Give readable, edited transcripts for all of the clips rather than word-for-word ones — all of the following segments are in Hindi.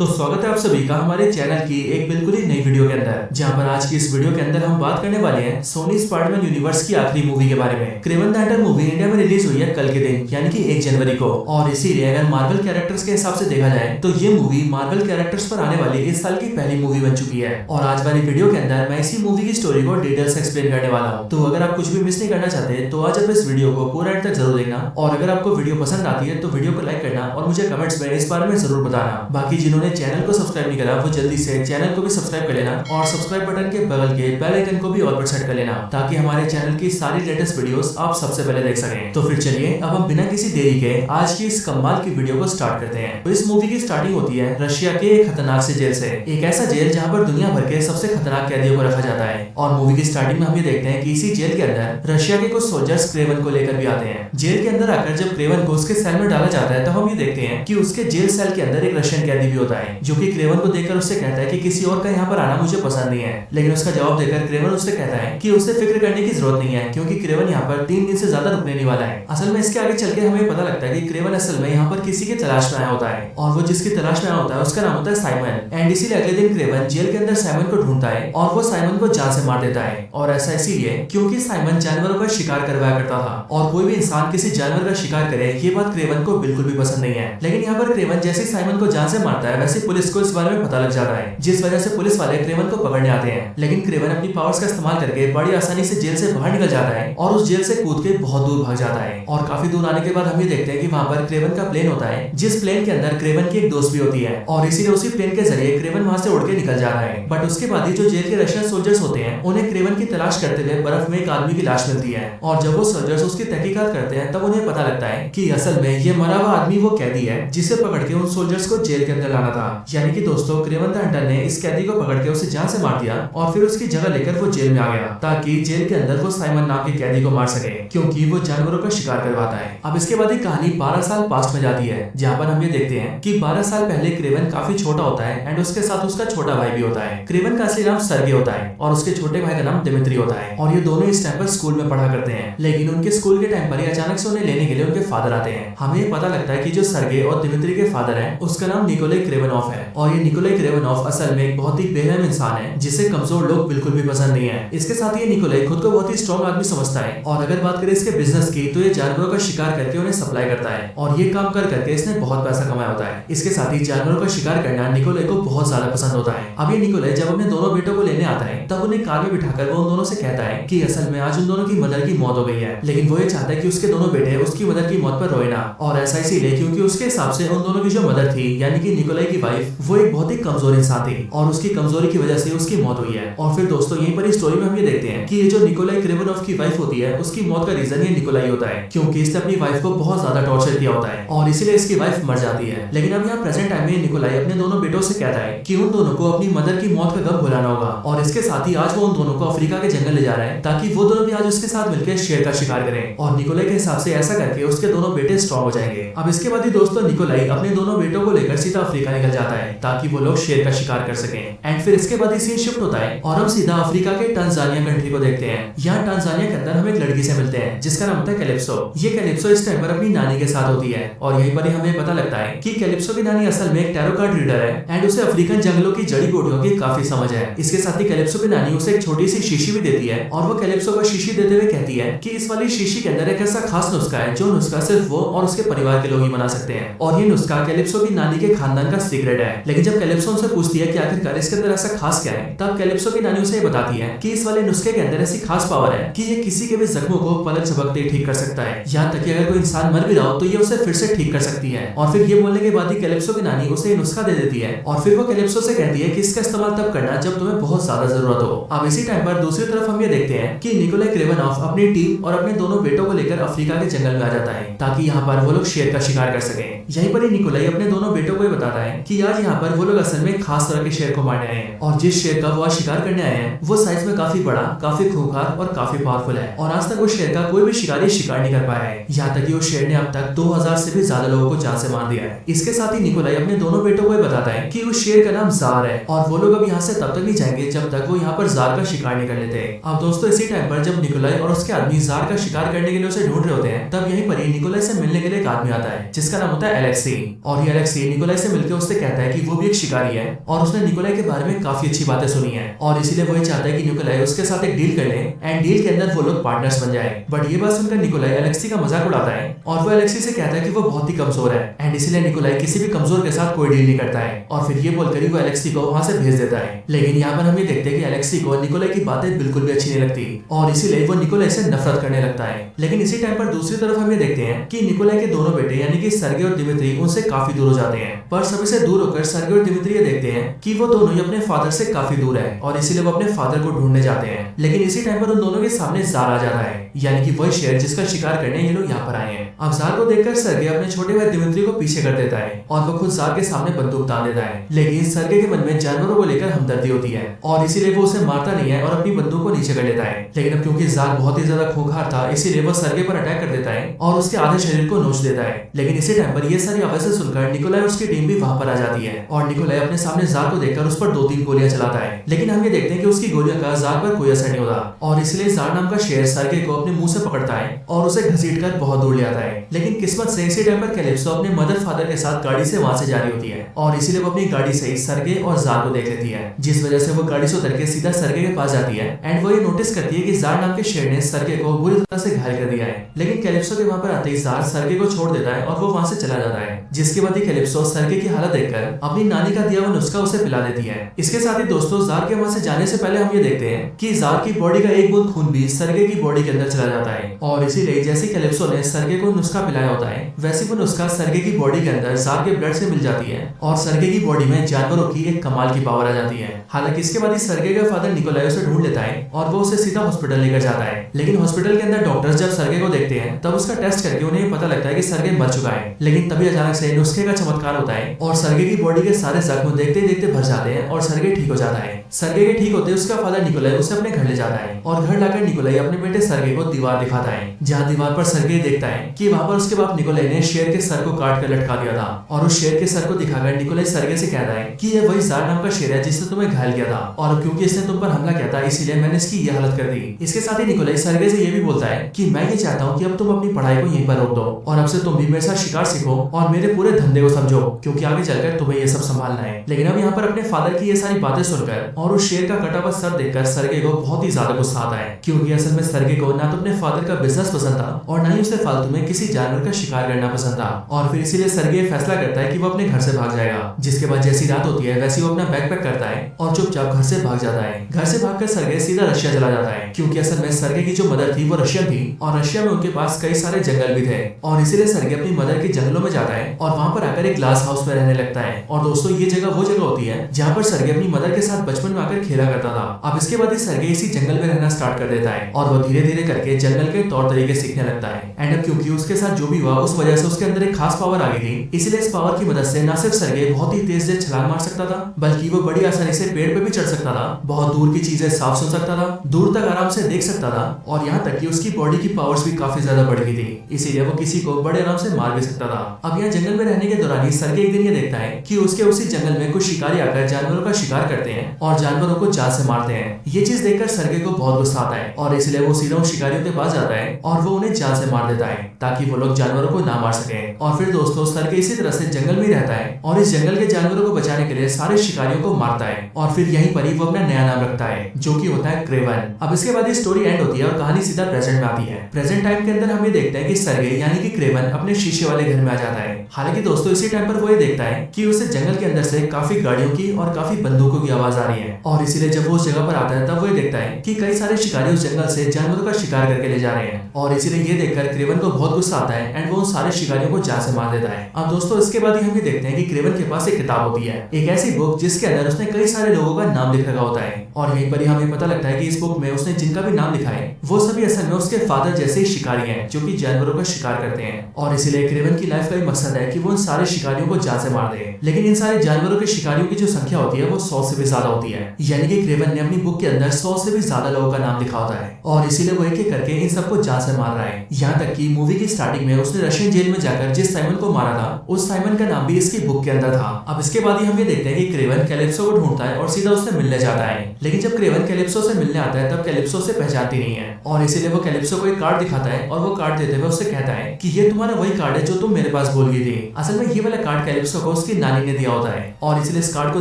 तो स्वागत है आप सभी का हमारे चैनल की एक बिल्कुल ही नई वीडियो के अंदर, जहां पर आज की इस वीडियो के अंदर हम बात करने वाले हैं सोनी स्पाइडरमैन यूनिवर्स की आखिरी मूवी के बारे में। Kraven the Hunter movie India में रिलीज हुई है कल के दिन यानी कि 1 जनवरी को, और इसीलिए अगर मार्वल कैरेक्टर्स के हिसाब से देखा जाए तो ये मूवी मार्वल कैरेक्टर्स पर आने वाली इस साल की पहली मूवी बन चुकी है। और आज वाली वीडियो के अंदर मैं इसी मूवी की स्टोरी को डिटेल से एक्सप्लेन करने वाला हूँ। तो अगर आप कुछ भी मिस नहीं करना चाहते तो आज आप इस वीडियो को पूरा एंड तक जरूर देखना, और अगर आपको वीडियो पसंद आती है तो वीडियो को लाइक करना और मुझे कमेंट्स में इस बारे में जरूर बताना। बाकी जिन्होंने चैनल को सब्सक्राइब नहीं करा वो जल्दी से चैनल को भी सब्सक्राइब कर लेना, और सब्सक्राइब बटन के बगल के बेल आइकन को भी ऑल पर सेट कर लेना, ताकि हमारे चैनल की सारी लेटेस्ट वीडियोस आप सबसे पहले देख सकें। तो फिर चलिए अब हम बिना किसी देरी के आज की इस कमाल की वीडियो को स्टार्ट करते हैं। तो इस मूवी की स्टार्टिंग होती है रशिया के एक खतरनाक से जेल से, एक ऐसा जेल जहाँ पर दुनिया भर के सबसे खतरनाक कैदियों को रखा जाता है। और मूवी की स्टार्टिंग में हम ये देखते हैं कि इसी जेल के अंदर रशिया के कुछ सोल्जर्स क्रेवन को लेकर भी आते हैं। जेल के अंदर आकर जब क्रेवन को उसके सेल में डाला जाता है तो हम ये देखते हैं कि उसके जेल सेल के अंदर एक रशियन कैदी भी होता है, जो कि क्रेवन को देखकर उससे कहता है कि किसी और का यहाँ पर आना मुझे पसंद नहीं है। लेकिन उसका जवाब देकर क्रेवन उससे कहता है कि उसे फिक्र करने की जरूरत नहीं है, क्योंकि क्रेवन यहाँ पर 3 दिन से ज्यादा रुकने नहीं वाला है। असल में इसके आगे चल के हमें पता लगता है कि क्रेवन असल में यहाँ पर किसी की तलाश में आया होता है, और वो जिसकी तलाश में आया होता है उसका नाम होता है साइमन। एंड इसीलिए अगले दिन क्रेवन जेल के अंदर साइमन को ढूंढता है और वो साइमन को जान से मार देता है। और ऐसा इसीलिए क्योंकि साइमन जानवरों का शिकार करवाया करता था, और कोई भी इंसान किसी जानवर का शिकार करे ये बात क्रेवन को बिल्कुल भी पसंद नहीं है। लेकिन यहाँ पर क्रेवन जैसे साइमन को जान से मारता है वैसे पुलिस को इस बारे में पता लग जाता है, जिस वजह से पुलिस वाले क्रेवन को पकड़ने आते हैं। लेकिन क्रेवन अपनी पावर्स का इस्तेमाल करके बड़ी आसानी से जेल से बाहर निकल जाता है और उस जेल से कूद के बहुत दूर भाग जाता है। और काफी दूर आने के बाद हम ये देखते हैं कि वहाँ पर क्रेवन का प्लेन होता है, जिस प्लेन के अंदर क्रेवन की एक दोस्त भी होती है, और इसीलिए उसी प्लेन के जरिए क्रेवन वहाँ से उड़ के निकल जाता है। बट उसके बाद ही जो जेल के रशियन सोल्जर्स होते हैं उन्हें क्रेवन की तलाश करते हुए बर्फ में एक आदमी की लाश मिलती है, और जब वो सोल्जर्स उसकी तहकीकात करते हैं तब उन्हें पता लगता है कि असल में ये मरा हुआ आदमी वो कैदी है जिसे पकड़ के उन सोल्जर्स को जेल के अंदर लाना था। यानी कि दोस्तों क्रेवन द हंटर ने इस कैदी को पकड़ के उसे जान से मार दिया और फिर उसकी जगह लेकर वो जेल में आ गया, ताकि जेल के अंदर वो साइमन नाम के कैदी को मार सके, क्योंकि वो जानवरों का शिकार करवाता है। अब इसके बाद कहानी 12 साल पास्ट में जाती है, जहाँ पर हम ये देखते हैं कि 12 साल पहले क्रेवन काफी छोटा होता है एंड उसके साथ उसका छोटा भाई भी होता है। क्रेवन का असली नाम सर्गे होता है और उसके छोटे भाई का नाम दिमित्री होता है, और ये दोनों इस टाइम पर स्कूल में पढ़ा करते हैं। लेकिन उनके स्कूल के टाइम पर ही अचानक से उन्हें लेने के लिए उनके फादर आते हैं। हमें पता लगता है कि जो सर्गे और दिमित्री के फादर है उसका नाम निकोलाई क्रेवनॉफ है, और ये निकोलाई क्रेवनॉफ असल में एक बहुत ही बेरहम इंसान है जिसे कमजोर लोग बिल्कुल भी पसंद नहीं है। इसके साथ ये निकोलाई खुद को बहुत ही स्ट्रॉन्ग आदमी समझता है, और अगर बात करें इसके बिजनेस की तो ये जानवरों का शिकार करके उन्हें सप्लाई करता है, और ये काम कर करके इसने बहुत पैसा कमाया होता है। इसके साथ ही जानवरों का शिकार करना निकोलाई को बहुत ज्यादा पसंद होता है। अब ये निकोलाई जब अपने दोनों बेटों को लेने आता है तब उन्हें कार में बिठाकर वो उन दोनों से कहता है कि असल में आज उन दोनों की मदर की मौत हो गई है, लेकिन वो ये चाहता है कि उसके दोनों बेटे उसकी मदर की मौत पर रोए ना। और ऐसा इसीलिए क्योंकि उसके हिसाब से उन दोनों की जो मदर थी यानी कि निकोलाई की वाइफ वो एक बहुत ही कमजोर इंसान थी, और उसकी कमजोरी की वजह से उसकी मौत हुई है। और फिर दोस्तों यहीं पर इस स्टोरी में हम ये देखते हैं कि ये जो निकोलाई क्रेवनॉफ की वाइफ होती है उसकी मौत का रीजन ये निकोलाई होता है, क्योंकि इसने अपनी वाइफ को बहुत ज्यादा टॉर्चर किया होता है और इसीलिए इसकी वाइफ मर जाती है। लेकिन अब यहाँ प्रेजेंट टाइम में निकोलाई अपने दोनों बेटों से कहता है कि उन दोनों को अपनी मदर की मौत का गम भुलाना होगा, और इसके साथ ही आज वो उन दोनों को अफ्रीका के जंगल ले जा रहा है ताकि वो दोनों भी आज उसके साथ मिलकर शेर का शिकार करें। और निकोलाई के हिसाब से ऐसा करके उसके दोनों बेटे स्ट्रॉन्ग हो जाएंगे। अब इसके बाद ही दोस्तों निकोलाई अपने दोनों बेटों को लेकर सीधा अफ्रीका निकल जाता है ताकि वो लोग शेर का शिकार कर सकें। एंड फिर इसके बाद सीन शिफ्ट होता है और हम सीधा अफ्रीका के टांजानिया कंट्री को देखते हैं। यहाँ टांजानिया के अंदर हम एक लड़की से मिलते हैं जिसका नाम होता है कैलिप्सो। ये कैलिप्सो इस टाइम पर अपनी नानी के साथ होती है, और यहीं पर ही हमें पता लगता है कि कैलिप्सो की नानी असल में एक टैरो कार्ड रीडर है एंड उसे अफ्रीकन जंगलों की जड़ी बूटियों की काफी समझ है। इसके साथ ही कैलिप्सो की नानी उसे एक छोटी सी शीशी भी देती है, और वो कैलिप्सो को शीशी देते हुए कहती है कि इस वाली शीशी के अंदर एक ऐसा खास नुस्खा है जो नुस्खा सिर्फ वो और उसके परिवार के लोग ही बना सकते हैं, और ये नुस्खा कैलिप्सो की नानी के खानदान का सीक्रेट है। लेकिन जब कैलिप्सो उनसे पूछती है कि आखिरकार इसके अंदर ऐसा खास क्या है, तब कैलिप्सो की नानी उसे बताती है कि इस वाले नुस्खे के अंदर ऐसी खास पावर है कि ये किसी के भी जख्मों को पलक झपकते ही ठीक कर सकता है। यहाँ तक कि अगर कोई इंसान मर भी रहा हो तो ये उसे फिर से ठीक कर सकती है। और फिर ये बोलने के बाद ही कैलिप्सो की नानी उसे नुस्खा दे देती है, और फिर वो कैलिप्सो से कहती है कि इसका इस्तेमाल तब करना जब तुम्हें बहुत ज्यादा जरूरत हो। अब इसी टाइम पर दूसरी तरफ हम ये देखते हैं कि निकोलाई क्रेवनॉफ अपनी टीम और अपने दोनों बेटों को लेकर अफ्रीका के जंगल में आ जाता है ताकि यहाँ पर वो लोग शेर का शिकार कर सके। यहीं पर ही निकोलाई अपने दोनों बेटों को बताता है कि आज यहाँ पर वो लोग असल में खास तरह के शेर को मारने आए हैं, और जिस शेर का वो आज शिकार करने आए हैं वो साइज में काफी बड़ा, काफी खूंखार और काफी पावरफुल है, और आज तक उस शेर का कोई भी शिकारी शिकार नहीं कर पाया है। यहाँ तक कि उस शेर ने अब तक 2000 से भी ज्यादा लोगों को जान से मार दिया है। इसके साथ ही निकोलाई अपने दोनों बेटों को बताता है कि उस शेर का नाम जार है, और वो लोग अब यहाँ से तब तक नहीं जाएंगे जब तक वो यहाँ पर जार का शिकार नहीं कर लेते। अब दोस्तों इसी टाइम पर जब निकोलाई और उसके आदमी जार का शिकार करने के लिए उसे ढूंढ रहे होते हैं, तब यहीं पर ही निकोलाई से मिलने के लिए एक आदमी आता है जिसका नाम होता है एलेक्सी। और ये एलेक्सी निकोलाई से मिलकर उससे उससे कहता है कि वो भी एक शिकारी है और उसने निकोलाई के बारे में काफी अच्छी बातें सुनी है और इसीलिए वही चाहता है कि निकोलाई उसके साथ एक डील कर ले एंड डील के अंदर वो लोग पार्टनर्स बन जाए। बट ये बात सुनकर निकोलाई अलेक्सी का मजाक उड़ाता है और वो अलेक्सी से कहता है कि वो बहुत ही कमजोर है एंड इसीलिए निकोलाई किसी भी कमजोर के साथ कोई डील नहीं करता है और फिर ये बोलकर वो अलेक्सी को वहां से भेज देता है। लेकिन यहाँ पर हम ये देखते हैं कि अलेक्सी को निकोलाई की बातें बिल्कुल भी अच्छी नहीं लगती और इसीलिए वो निकोलाई से नफरत करने लगता है। लेकिन इसी टाइम पर दूसरी तरफ हम ये देखते हैं कि निकोलाई के दोनों बेटे यानी कि सर्गे और दिमित्री उनसे काफी दूर हो जाते हैं। पर सभी से दूर होकर सर्गे और दिमित्री ये देखते हैं कि वो दोनों ही अपने फादर से काफी दूर है और इसीलिए वो अपने फादर को ढूंढने जाते हैं। लेकिन इसी टाइम पर उन दोनों के सामने जार आ जाता है यानी कि वही शेर जिसका शिकार करने ये लोग यहाँ पर आए हैं। अब जार को देखकर सर्गे अपने छोटे भाई दिमित्री को पीछे कर देता है और वो खुद जार के सामने बंदूक तान देता है। लेकिन सर्गे के मन में जानवरों को लेकर हमदर्दी होती है और इसीलिए वो उसे मारता नहीं है और अपनी बंदूक को नीचे कर लेता है। लेकिन अब क्योंकि जार बहुत ही ज्यादा खूंखार था इसीलिए वो सर्गे पर अटैक कर देता है और उसके आधे शरीर को नोच देता है। लेकिन इसी टाइम पर ये सारी आवाजें सुनकर निकोलाई और उसकी टीम भी वहां पर आ जाती है और निकोलाई अपने सामने जार को देखकर उस पर 2-3 गोलियां चलाता है। लेकिन हम ये देखते हैं कि उसकी गोलियों का जार पर कोई असर नहीं होता और इसलिए जार नाम का शेर सर्गे को अपने मुंह से पकड़ता है और उसे घसीटकर बहुत दूर ले आता है। लेकिन किस्मत से इसी टाइम पर कैलिप्सो अपने मदर फादर के साथ गाड़ी से वहां से जा रही होती है और इसीलिए वो अपनी गाड़ी से सर्गे और जार को देख लेती है, जिस वजह से वो गाड़ी से उतर के सीधा सर्गे के पास जाती है एंड वो ये नोटिस करती है कि जार नाम के शेर ने सर्गे को बुरी तरह से घायल कर दिया है। लेकिन कैलिप्सो के वहां पर आते ही जार सर्गे को छोड़ देता है और वो वहां से चला जाता है, जिसके बाद ही कैलिप्सो सर्गे की हालत देखकर अपनी नानी का दिया हुआ नुस्खा उसे पिला देती है। इसके साथ ही दोस्तों जार के वहां से जाने से पहले हम ये देखते हैं कि जार की बॉडी का एक बूंद खून भी सर्गे की बॉडी के अंदर चला जाता है और इसीलिए जैसे कैलिप्सो ने सर्गे को नुस्खा पिलाया होता है वैसे वो नुस्खा सर्गे की बॉडी के अंदर जार के ब्लड से मिल जाती है और सर्गे की बॉडी में जानवरों की एक कमाल की पावर आ जाती है। हालांकि इसके बाद ही सर्गे का फादर निकोलाई उसे ढूंढ लेता है और वो उसे सीधा हॉस्पिटल लेकर जाता है। लेकिन हॉस्पिटल के अंदर डॉक्टर्स जब सर्गे को देखते हैं तब उसका टेस्ट करके उन्हें पता लगता है कि सर्गे मर चुका है। लेकिन तभी अचानक से नुस्खे का चमत्कार होता है और सर्गे की बॉडी के सारे जख्म देखते देखते भर जाते हैं और सर्गे ठीक हो जाता है। सर्गे के ठीक होते उसका फादर निकोलाई उसे अपने घर ले जाता है और घर लाकर निकोलाई अपने बेटे सर्गे को दीवार दिखाता है, जहाँ दीवार पर सर्गे देखता है कि वहाँ पर उसके बाप निकोलाई ने शेर के सर को काट कर लटका दिया था और उस शेर के सर को दिखाकर निकोलाई सर्गे से कहता है कि यह वही जार नाम का शेर है जिसने तुम्हें घायल किया था और क्योंकि इसने तुम पर हमला किया था इसीलिए मैंने इसकी यह हालत कर दी। इसके साथ ही निकोलाई सर्गे से यह भी बोलता है कि मैं ये चाहता हूँ कि अब तुम अपनी पढ़ाई को यहीं पर रोक दो और अब से तुम भी मेरे साथ शिकार सीखो और मेरे पूरे धंधे को समझो क्योंकि आगे चलकर तुम्हें ये सब संभालना है। लेकिन अब यहाँ पर अपने फादर की ये सारी बातें सुनकर और उस शेर का कटा हुआ सर देखकर सर्गे को बहुत ही ज्यादा गुस्सा आता है क्योंकि असल में सर्गे को ना तो अपने फादर का बिजनेस पसंद था और ना ही उसे फालतू में किसी जानवर का शिकार करना पसंद था और फिर इसीलिए सर्गे फैसला करता है कि वो अपने घर से भाग जाएगा। जिसके बाद जैसी रात होती है वैसे वो अपना बैग पैक करता है और चुपचाप घर से भाग जाता है। घर से भागकर सर्गे सीधा रशिया चला जाता है क्योंकि असल में सर्गे की जो मदर थी वो रशियन थी और रशिया में उनके पास कई सारे जंगल भी थे और इसीलिए सर्गे अपनी मदर के जंगलों में जाता है और वहाँ पर आकर एक ग्लास हाउस में रहने लगता है। और दोस्तों ये जगह वो जगह होती है जहाँ पर सर्गे अपनी मदर के साथ बचपन में आकर खेला करता था। अब इसके बाद ही सर्गे इसी जंगल में रहना स्टार्ट कर देता है और वो धीरे धीरे करके जंगल के तौर तरीके सीखने लगता है। एंड अब क्योंकि उसके साथ जो भी हुआ उस वजह से उसके अंदर एक खास पावर आ गई थी, इसलिए इस पावर की मदद से न सिर्फ सर्गे बहुत ही तेज से छलांग मार सकता था बल्कि वो बड़ी आसानी से पेड़ पे भी चढ़ सकता था, बहुत दूर की चीजें साफ सुन सकता था, दूर तक आराम से देख सकता था और यहाँ तक कि उसकी बॉडी की पावर्स भी काफी ज्यादा बढ़ गई थी, इसीलिए वो किसी को बड़े आराम से मार भी सकता था। अब यहाँ जंगल में रहने के दौरान ही सर्गे एक दिन ये देखता है कि उसके उसी जंगल में कुछ शिकारी आकर जानवरों का शिकार करते हैं और जानवरों को जान से मारते हैं। ये चीज देखकर सर्गे को बहुत गुस्सा आता है और इसलिए वो सीधा उन शिकारियों के पास जाता है और वो उन्हें जान से मार देता है ताकि वो लोग जानवरों को ना मार सके। और फिर दोस्तों सर्गे इसी तरह से जंगल में रहता है और इस जंगल के जानवरों को बचाने के लिए सारे शिकारियों को मारता है और फिर यहीं पर ही वो अपना नया नाम रखता है जो कि होता है क्रेवन। अब इसके बाद स्टोरी एंड होती है और कहानी सीधा प्रेजेंट में आती है। प्रेजेंट टाइम के अंदर हम ये देखते हैं कि सर्गे यानी कि क्रेवन अपने शीशे वाले घर में आ जाता है। हालांकि दोस्तों इसी टाइम पर वो ये देखता है कि उसे जंगल के अंदर से काफी गाड़ियों की और काफी बंदूकों की आवाज आ रही है और इसीलिए जब वो उस जगह पर आता है तब वो ये देखता है कि कई सारे शिकारी उस जंगल से जानवरों का शिकार करके ले जा रहे हैं और इसीलिए ये देखकर क्रेवन को बहुत गुस्सा आता है एंड वो उन सारे शिकारियों को जान से मार देता है। अब दोस्तों इसके बाद ही हम ये देखते हैं कि क्रेवन के पास एक किताब होती है, एक ऐसी बुक जिसके अंदर उसने कई सारे लोगों का नाम लिख रखा होता है और यहीं पर ही हमें पता लगता है कि इस बुक में उसने जिनका भी नाम लिखा है वो सभी असल में उसके फादर जैसे ही शिकारी हैं जो कि जानवरों का शिकार करते हैं और इसीलिए क्रेवन की लाइफ का ही मकसद है कि वो उन सारे शिकारियों को जान से मार दे। लेकिन इन सारे जानवरों के शिकारियों की जो संख्या होती है वो 100 से भी ज्यादा होती है, यानी कि क्रेवन ने अपनी बुक के अंदर 100 से भी ज्यादा लोगों का नाम लिखा होता है और इसीलिए वो एक एक करके इन सबको जान से मार रहा है। यहाँ तक कि मूवी की स्टार्टिंग में उसने रशियन जेल में जाकर जिस साइमन को मारा था उस साइमन का नाम भी इसकी बुक के अंदर था। अब इसके बाद ही हम ये देखते हैं कि क्रेवन कैलिप्सो को ढूंढता है और सीधा उससे मिलने जाता है। लेकिन जब क्रेवन कैलिप्सो से मिलने आता है तब कैलिप्सो से पहचानती नहीं है और इसीलिए वो कैलिप्सो को एक कार्ड दिखाता है और वो कार्ड देते हुए उससे कहता है कि ये तुम्हारा वही कार्ड है जो तुम मेरे पास भूल गई थी। असल में ये वाला कार्ड कैलिप्सो को उसकी नानी ने दिया होता है। और इसलिए इस कार्ड को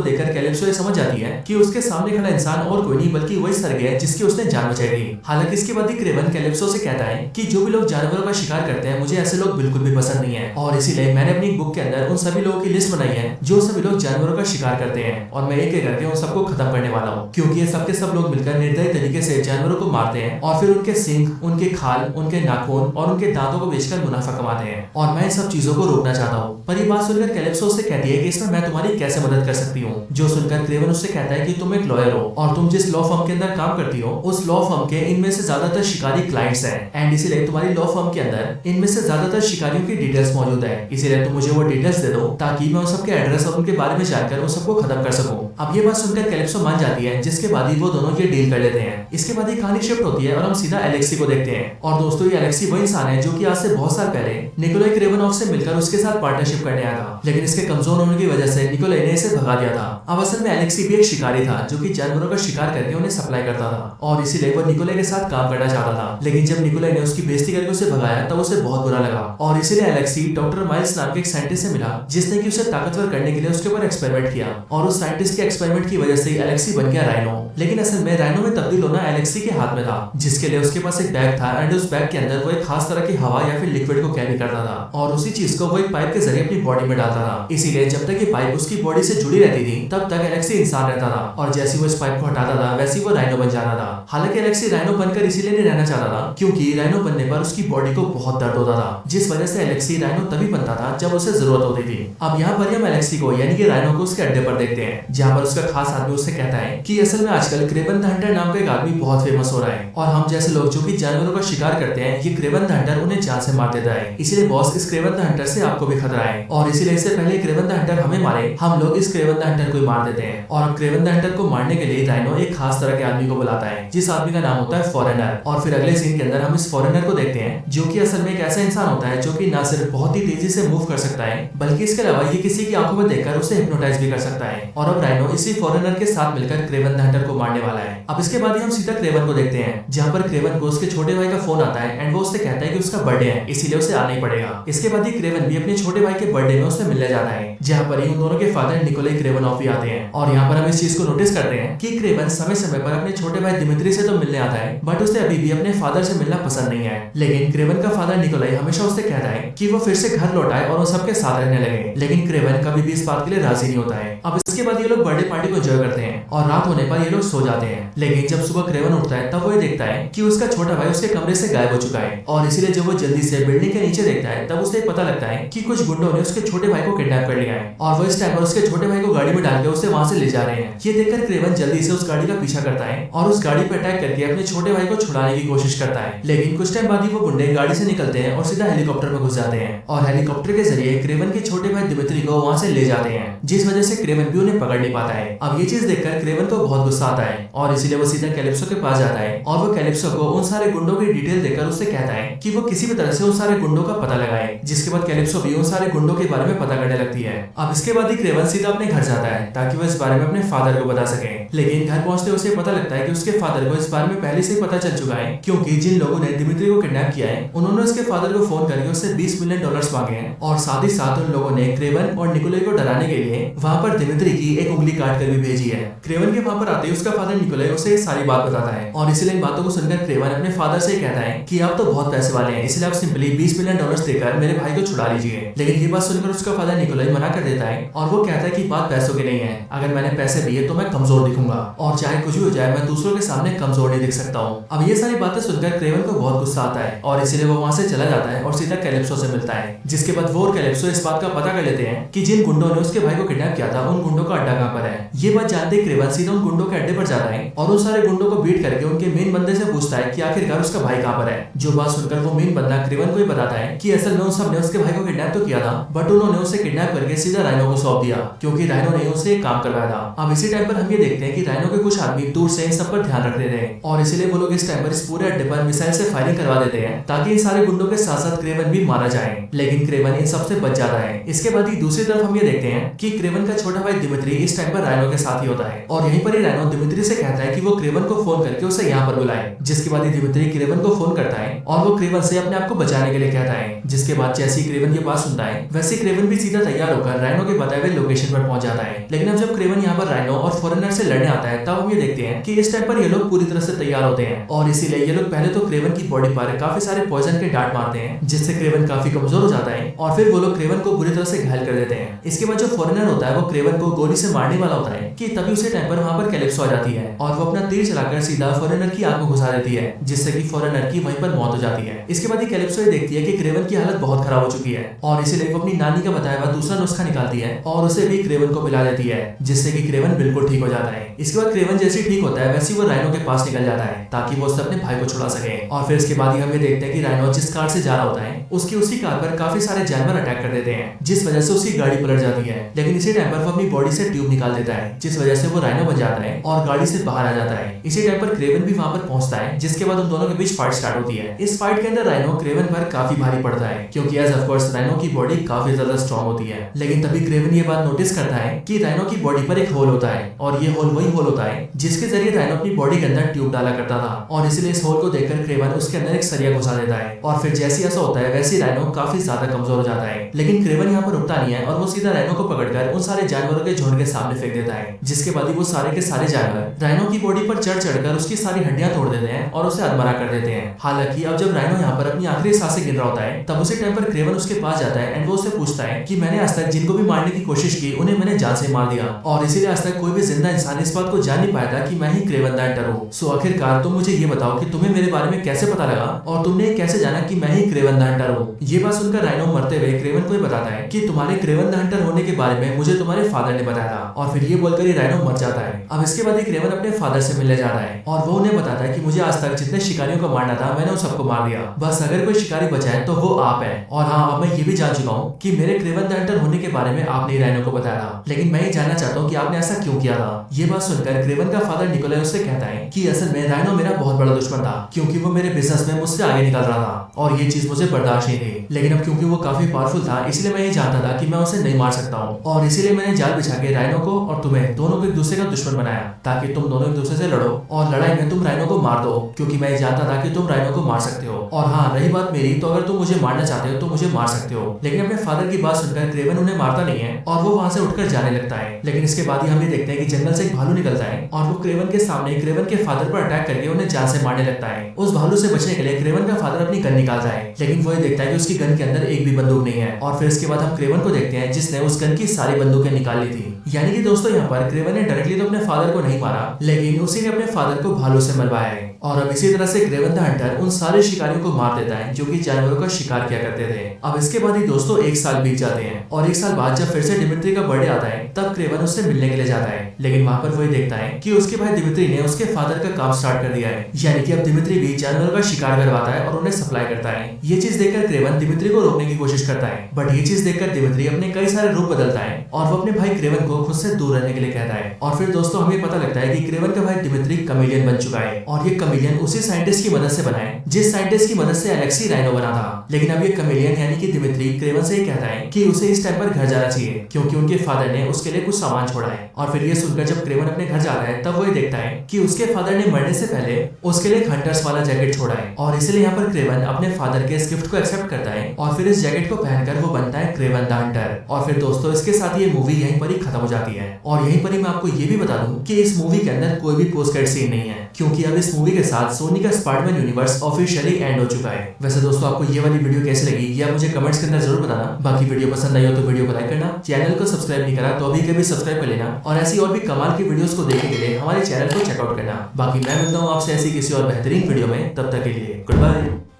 देखकर कैलिप्सो ये समझ जाती है कि उसके सामने खड़ा इंसान और कोई नहीं बल्कि वही सर्गे है जिसकी उसने जान बचाई थी। हालांकि इसके बाद ही क्रेवन कैलिप्सो से कहता है कि जो भी लोग जानवरों का शिकार करते हैं मुझे ऐसे लोग बिल्कुल भी पसंद नहीं है, और इसीलिए मैंने अपनी बुक के अंदर उन सभी लोगों की लिस्ट बनाई है जो सभी लोग जानवरों का शिकार करते हैं, और मैं एक एक करके उन सबको खत्म करने वाला हूँ, क्योंकि ये सबके सब लोग मिलकर निर्दयी तरीके से जानवरों को मारते हैं और फिर उनके सींग, उनके खाल, उनके नाखून और उनके दांतों को बेचकर मुनाफा कमाते हैं, और मैं इन सब चीजों को रोकना चाहता हूँ। पर ये बात सुनकर कैलिप्सो से कहती है कि इसमें मैं तुम्हारी कैसे मदद कर सकती हूँ। जो सुनकर क्रेवन उससे कहता है कि तुम एक लॉयर हो और तुम जिस लॉ फर्म के अंदर काम करती हो उस लॉ फर्म के इनमें से ज्यादातर शिकारी क्लाइंट्स हैं, एंड इसीलिए तुम्हारी लॉ फर्म के अंदर इनमें से ज्यादातर शिकारियों की डिटेल्स मौजूद है, इसीलिए तुम मुझे वो डिटेल्स दे दो ताकि मैं उन सबके एड्रेस और उनके बारे में जानकर उन सबको खत्म कर सकूं। अब ये बात सुनकर कैलिप्सो मान जाती है, जिसके बाद ही वो दोनों ये डील कर लेते हैं। इसके बाद ही कहानी शिफ्ट होती है और हम सीधा एलेक्सी को देखते हैं। और दोस्तों ये एलेक्सी वही इंसान है जो कि आज से बहुत साल पहले निकोलाई क्रेवनॉफ से मिलकर उसके साथ पार्टनरशिप करने आया था, लेकिन इसके कमजोर होने की वजह से निकोलाई ने इसे भगा दिया था। अब असल में एलेक्सी भी एक शिकारी था जो कि जानवरों का शिकार करके उन्हें सप्लाई करता था, और इसीलिए वो निकोलाई के साथ काम करना चाहता था। लेकिन जब निकोलाई ने उसकी बेइज्जती करके उसे भगाया तब उसे बहुत बुरा लगा, और इसीलिए एलेक्सी डॉक्टर माइल्स नाम के एक साइंटिस्ट से मिला जिसने कि उसे ताकतवर करने के लिए उसके ऊपर एक्सपेरिमेंट किया, और उस साइंटिस्ट के एक्सपेरिमेंट की वजह से एलेक्सी बन गया राइनो। लेकिन असल में राइनो में तब्दील होना एलेक्सी के हाथ में था, जिसके लिए उसके पास एक बैग था, एंड उस बैग के अंदर वो एक खास तरह की हवा या फिर लिक्विड को कैरी करता था, और उसी चीज को वो एक पाइप के जरिए अपनी बॉडी में डालता था। इसीलिए जब तक ये पाइप उसकी बॉडी से जुड़ी रहती थी तब तक एलेक्सी इंसान रहता था, और जैसे वो इस पाइप को हटाता था वैसे वो राइनो बन जाता था। हालांकि एलेक्सी राइनो बनकर इसीलिए नहीं रहना चाहता था क्योंकि राइनो बनने पर उसकी बॉडी को बहुत दर्द होता था, जिस वजह से एलेक्सी राइनो तभी बनता था जब उसे जरूरत होती थी। अब यहाँ पर हम एलेक्सी को यानी कि राइनो को उसके अड्डे पर देखते हैं, जहाँ पर उसका खास आदमी उससे कहता है कि असल में आजकल क्रेवन द हंटर नाम का एक आदमी बहुत फेमस हो रहा है, और हम जैसे लोग जो कि जानवरों का शिकार करते हैं ये क्रेवन द हंटर उन्हें जान से मार देता है। इसीलिए बॉस इस क्रेवन द हंटर से आपको भी खतरा है, और इसीलिए इससे पहले क्रेवन द हंटर हमें मारे हम लोग इस क्रेवन द हंटर को मार देते हैं। और अब क्रेवन द हंटर को मारने के लिए राइनो एक खास तरह के आदमी को बुलाता है, जिस आदमी का नाम होता है फॉरेनर। और फिर अगले सीन के अंदर हम इस फॉरेनर को देखते हैं जो कि असल में एक ऐसा इंसान होता है जो कि ना सिर्फ बहुत ही तेजी से मूव कर सकता है बल्कि इसके अलावा ये किसी की आंखों में देखकर उसे हिप्नोटाइज भी कर सकता है। और अब राइनो इसी फॉरेनर के साथ मिलकर क्रेवन द हंटर को मारने वाला है। अब इसके बाद ही हम सीधा क्रेवन को देखते हैं, जहाँ पर क्रेवन को उसके छोटे भाई का फोन आता है, एंड वो उससे कहता है कि उसका बर्थडे है इसीलिए उसे आना ही पड़ेगा। इसके बाद ही क्रेवन भी अपने छोटे भाई के बर्थडे में उससे मिलने जाता है, जहाँ पर उन दोनों के फादर निकोलाई क्रेवनॉफ भी आते हैं। और यहाँ पर हम इस चीज को नोटिस करते हैं कि क्रेवन समय समय पर अपने छोटे भाई दिमित्री से तो मिलने आता है, बट उसे अभी भी अपने फादर से मिलना पसंद नहीं है। लेकिन क्रेवन का फादर निकोलाई हमेशा उससे कहता है कि वो फिर से घर लौट आए और उन सबके साथ रहने लगे, लेकिन क्रेवन कभी भी इस बात के लिए राजी नहीं होता है। अब इसके बाद ये लोग बर्थडे पार्टी को एंजॉय करते हैं और रात होने पर ये लोग सो जाते हैं। लेकिन जब सुबह क्रेवन उठता है तब वो ये देखता है कि उसका छोटा भाई उसके कमरे से गायब हो चुका है, और इसीलिए जब वो जल्दी से बिल्डिंग के नीचे देखता है तब उसे पता लगता है कि कुछ गुंडों ने उसके छोटे भाई को किडनैप कर लिया है, और वो इस टाइम पर उसके छोटे भाई को गाड़ी में डालकर उसे वहां से ले जा रहे हैं। ये देखकर क्रेवन जल्दी से उस गाड़ी का पीछा करता है और उस गाड़ी पर अटैक करके अपने छोटे भाई को छुड़ाने की कोशिश करता है। लेकिन कुछ टाइम बाद ही वो गुंडे गाड़ी से निकलते हैं और सीधा हेलीकॉप्टर में घुस जाते हैं, और हेलीकॉप्टर के जरिए क्रेवन के छोटे भाई दिमित्री को वहां से ले जाते हैं, जिस वजह से क्रेवन भी उन्हें पकड़ नहीं पाता है। अब ये चीज देखकर क्रेवन को बहुत गुस्सा आता है, और इसीलिए वो सीधा कैलिप्सो के पास जाता है, और वो कैलिप्सो को उन सारे गुंडों की डिटेल देकर उससे कहता है कि वो किसी भी तरह से उन सारे गुंडों का पता लगाए, जिसके बाद कैलिप्सो भी उन सारे गुंडों के बारे में पता करने लगती है। अब इसके बाद ही क्रेवन सीधा अपने घर जाता है ताकि वो इस बारे में अपने फादर को बता सके, लेकिन घर पहुंचते उसे पता लगता है कि उसके फादर को इस बारे में पहले से ही पता चल चुका है, क्योंकि जिन लोगों ने दिमित्री को किडनैप किया है उन्होंने उसके फादर को फोन करके उससे $20 मिलियन मांगे हैं, और साथ ही साथ उन लोगों ने क्रेवन और निकोलाई को डराने के लिए वहां पर दिमित्री की एक उंगली काट कर भी भेजी है। क्रेवन के वहां पर आते ही उसका फादर निकोलाई उसे ये सारी बात बताता है, और इसलिए इन बातों को सुनकर क्रेवन अपने फादर से कहता है कि आप तो बहुत पैसे वाले हैं, इसलिए आप सिंपली $20 मिलियन देकर मेरे भाई को छुड़ा लीजिए। लेकिन ये बात सुनकर उसका फादर निकोलाई मना कर देता है, और वो कहता है कि बात पैसों की नहीं है, अगर मैंने पैसे दिए तो मैं कमजोर दिखूंगा, और चाहे कुछ भी हो जाए मैं दूसरों के सामने कमजोर नहीं दिख सकता हूँ। अब ये सारी बातें सुनकर क्रेवन को बहुत गुस्सा आता है, और इसीलिए वो वहां से चला जाता है और सीधा कैलिप्सो से मिलता है, जिसके बाद वो और कैलिप्सो इस बात का पता कर लेते हैं कि जिन गुंडों ने उसके भाई को किडनैप किया था उन गुंडों का अड्डा कहाँ पर है। ये बात जानते ही क्रेवन सीधा उन गुंडों के अड्डे पर जाता है और उन सारे गुंडों को बीट करके उनके मेन बंदे से पूछता है कि आखिरकार उसका भाई कहाँ पर है। जो बात सुनकर वो मेन बंदा क्रेवन को ही बताता है कि असल में उन सब ने उसके भाई को किडनैप तो किया था, बट उन्होंने उसे किडनैप करके सीधा राइनो को सौंप दिया, क्योंकि राइनो ने उसे एक काम करवाया था। अब इसी टाइम पर हम ये देखते हैं कि राइनो के कुछ आदमी दूर से इन सब पर ध्यान रख रहे थे, और इसीलिए वो लोग इस टाइम पर इस पूरे अड्डे पर मिसाइल से फायरिंग करवा देते हैं ताकि इन सारे गुंडों के साथ साथ क्रेवन भी मारा जाए, लेकिन क्रेवन इन सबसे बच जाता है। इसके बाद ही दूसरी तरफ हम ये देखते हैं कि क्रेवन का छोटा भाई दिमित्री इस टाइम पर राइनो के साथ ही होता है, और यहीं पर ही राइनो दिमित्री से कहता है कि वो क्रेवन को फोन करके उसे यहाँ पर बुलाए, जिसके बाद दिमित्री क्रेवन को फोन करता है और वो क्रेवन से अपने आप को बचाने के लिए कहता है। जिसके बाद जैसे ही क्रेवन ये बात सुनता है वैसे क्रेवन भी सीधा तैयार होकर राइनो के बताए हुए लोकेशन पर पहुंच जाता है। लेकिन अब जब क्रेवन यहाँ पर राइनो और फॉरेनर से लड़ने आता है तब हम ये देखते हैं कि इस टाइम पर ये लोग पूरी तरह से तैयार होते हैं और इसीलिए ये लोग पहले तो क्रेवन की बॉडी पर काफी सारे पॉइजन के डांट मारते हैं जिससे क्रेवन काफी कमजोर हो जाता है और फिर वो लोग क्रेवन को बुरी तरह से घायल कर देते हैं। इसके बाद जो फॉरेनर होता है वो क्रेवन को गोली से मारने वाला होता है कि तभी उसी टाइम पर वहाँ पर कैलिप्सो आ जाती है और वो अपना तीर चलाकर सीधा फॉरेनर की आंख में घुसा देती है जिससे कि फॉरेनर की वहीं पर मौत हो जाती है। इसके बाद कैलिप्सो ये देखती है कि क्रेवन की हालत बहुत खराब हो चुकी है और इसीलिए वो अपनी नानी का बताया हुआ दूसरा नुस्खा निकालती है और उसे भी क्रेवन को पिला देती है जिससे कि क्रेवन बिल्कुल ठीक हो जाता है। इसके बाद क्रेवन जैसे ठीक होता है वैसे वो राइनो के पास निकल जाता है ताकि वो उससे अपने भाई को छुड़ा सके और फिर इसके बाद ही हम ये देखते हैं कि राइनो जिस कार से जा रहा होता है उसकी उसी कार पर काफी सारे जानवर अटैक कर देते हैं जिस वजह से उसकी गाड़ी पलट जाती है। लेकिन इसी टाइम पर वो अपनी बॉडी से ट्यूब निकाल देता है जिस वजह से वो राइनो बन जाता है और गाड़ी से बाहर आ जाता है। इसी टाइम पर क्रेवन भी वहां पर पहुंचता है जिसके बाद उन दोनों के बीच फाइट स्टार्ट होती है। इस फाइट के अंदर राइनो क्रेवन पर काफी भारी पड़ता है क्योंकि एज ऑफ कोर्स राइनो की बॉडी काफी ज्यादा स्ट्रॉन्ग होती है। लेकिन तभी क्रेवन ये बात नोटिस करता है कि राइनो की बॉडी पर एक होल होता है और ये होल वही होल होता है जिसके जरिए राइनो अपनी बॉडी के अंदर ट्यूब डाला करता था और इसलिए इस होल को देखकर क्रेवन उसके अंदर एक सरिया घुसा देता है और फिर जैसे ऐसा होता है वैसे राइनो काफी ज्यादा कमजोर हो जाता है। लेकिन क्रेवन यहाँ पर रुकता नहीं है और वो सीधा राइनो को पकड़कर उन सारे जानवरों के झुंड के सामने फेंक देता है जिसके बाद ही वो सारे के सारे जानवर राइनो की बॉडी पर चढ़ चढ़कर उसकी सारी हड्डियां तोड़ देते हैं और उसे अधमरा कर देते हैं। हालांकि अब जब राइनो यहाँ पर अपनी आखिरी सांसें गिन रहा होता है तब उसी टाइम पर क्रेवन उसके पास जाता है एंड वो उससे पूछता है कि मैंने आज तक जिनको भी मारने की कोशिश की उन्हें मैंने जान से मार दिया और इसीलिए आज तक कोई भी जिंदा इंसान इस बात को जान नहीं पाया था कि मैं ही क्रेवन द हंटर हूँ। सो आखिरकार तुम मुझे ये बताओ कि तुम्हें मेरे बारे में कैसे पता लगा और तुमने कैसे जाना कि मैं ही क्रेवन द हंटर हूँ। ये बात सुनकर राइनो मरते हुए क्रेवन को बताता है कि तुम्हारे क्रेवन द हंटर होने के बारे में मुझे तुम्हारे फादर ने बताया था और फिर ये बोलकर ही राइनो मर जाता है। अब इसके बाद ही क्रेवन अपने फादर से मिलने जाता है और वो उन्हें बताता है कि मुझे आज तक जितने शिकारियों को मारना था मैंने उन सबको मार दिया, बस अगर कोई शिकारी बचा है तो वो आप है। और हाँ, अब मैं ये भी जान चुका हूँ कि मेरे क्रेवन द हंटर होने के बारे में आपने राइनो को बताया था, लेकिन मैं ये जानना चाहता हूँ कि आपने ऐसा क्यों किया था। ये बात सुनकर क्रेवन का फादर निकोलाई उससे कहता है कि असल में राइनो मेरा बहुत बड़ा दुश्मन था क्योंकि वो मेरे बिजनेस में मुझसे आगे निकल रहा था और ये चीज मुझे बर्दाश्त नहीं थी। लेकिन अब क्योंकि वो काफी पावरफुल था इसलिए मैं ये जानता था कि मैं उसे नहीं मार सकता हूँ और इसीलिए मैंने जाल बिछा के राइनो को और तुम्हें दोनों को एक दूसरे का दुश्मन बनाया ताकि तुम दोनों एक दूसरे से लड़ो और लड़ाई में तुम राइनो को मार दो क्योंकि मैं जानता था कि तुम राइनो को मार सकते हो। और हाँ, रही बात मेरी, तो अगर तुम मुझे मारना चाहते हो तो मुझे मार सकते हो। लेकिन अपने फादर की बात सुनकर क्रेवन उन्हें मारता नहीं है और वो वहाँ से उठकर जाने लगता है। लेकिन इसके बाद ही हम ये देखते हैं कि जंगल से एक भालू निकलता है और वो क्रेवन के सामने क्रेवन के फादर पर अटैक करके उन्हें जान से मारने लगता है। उस भालू से बचने के लिए क्रेवन का फादर अपनी गन निकालता है लेकिन वो ये देखता है कि उसकी गन के अंदर एक भी बंदूक नहीं है और फिर इसके बाद हम क्रेवन को देखते हैं जिसने उस गन की सारी बंदूकें निकाल ली थी। यानी कि दोस्तों यहाँ पर क्रेवन ने डायरेक्टली तो अपने फादर को नहीं मारा लेकिन उसी ने अपने फादर को भालू से मरवाया है। और अब इसी तरह से क्रेवन द हंटर उन सारे शिकारियों को मार देता है जो कि जानवरों का शिकार किया करते थे। अब इसके बाद ही दोस्तों एक साल बीत जाते हैं और एक साल बाद जब फिर से डिमित्री का बर्थडे आता है तब क्रेवन उससे मिलने के लिए जाता है। लेकिन वहाँ पर वही देखता है कि उसके भाई दिमित्री ने उसके फादर का काम स्टार्ट कर दिया है, यानी कि अब दिमित्री भी जानवरों का शिकार करवाता है और उन्हें सप्लाई करता है। ये चीज देखकर क्रेवन दिमित्री को रोकने की कोशिश करता है बट ये चीज देखकर दिमित्री अपने कई सारे रूप बदलता है और वो अपने भाई क्रेवन को खुद से दूर रहने के लिए कहता है। और फिर दोस्तों हमें पता लगता है कि क्रेवन का भाई दिमित्री कमेलियन बन चुका है और ये कमेलियन उसी साइंटिस्ट की मदद से बना है जिस साइंटिस्ट की मदद से एलेक्सी राइनो बना था। लेकिन अब ये कमेलियन यानी कि दिमित्री क्रेवन से कहता है कि उसे इस टाइम पर घर जाना चाहिए क्योंकि उनके फादर ने उसके लिए कुछ सामान छोड़ा है। और फिर ये सुनकर जब क्रेवन अपने घर जाता है तब वो देखता है कि उसके फादर ने मरने से पहले उसके लिए हंटर्स वाला जैकेट छोड़ा है और इसलिए यहाँ पर क्रेवन अपने फादर के इस गिफ्ट को एक्सेप्ट करता है और फिर इस जैकेट को पहनकर वो बनता है क्रेवन द हंटर। और फिर दोस्तों इसके साथ ये मूवी यहीं पर ही खत्म हो जाती है। और यहीं पर ही मैं आपको ये भी बता दूं कि इस मूवी के अंदर कोई भी पोस्ट क्रेडिट सीन नहीं है क्योंकि अब इस मूवी के साथ सोनी का स्पाइडरमैन यूनिवर्स ऑफिशियली एंड हो चुका है। वैसे दोस्तों आपको ये वाली वीडियो कैसी लगी ये आप मुझे कमेंट्स के अंदर जरूर बताना। बाकी वीडियो पसंद आई हो तो वीडियो को लाइक करना, चैनल को सब्सक्राइब नहीं करा तो अभी कभी सब्सक्राइब कर लेना और ऐसी और भी कमाल की वीडियोस को देखने के लिए हमारे चैनल को चेकआउट करना। बाकी मैं मिलता हूँ आपसे ऐसी किसी और बेहतरीन वीडियो में, तब तक के लिए गुड बाय।